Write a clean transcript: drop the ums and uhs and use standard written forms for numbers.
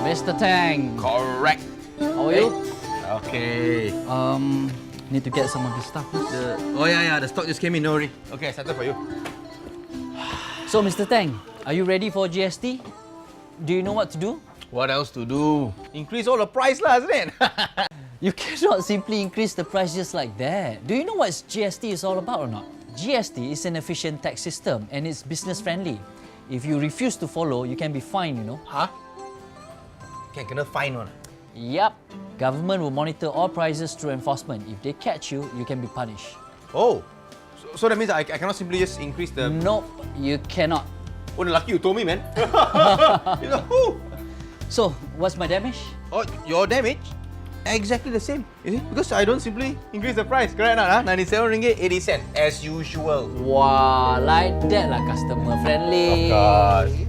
Mr. Tang. Correct. How are you? Okay. Need to get some of this stuff. The stock just came in, no worry. Okay, I started for you. So, Mr. Tang, are you ready for GST? Do you know what to do? What else to do? Increase all the price lah, isn't it? You cannot simply increase the price just like that. Do you know what GST is all about or not? GST is an efficient tax system and it's business friendly. If you refuse to follow, you can be fined, you know. Huh? Kena fine one. Yup. Government will monitor all prices through enforcement. If they catch you, you can be punished. Oh, so that means I cannot simply just increase the... Nope, you cannot. Oh, lucky you told me, man. You know, So, what's my damage? oh, your damage? Exactly the same. You see? Because I don't simply increase the price. Correct or not? 97 ringgit 80 cents as usual. Wow, like that lah, customer friendly. Of course.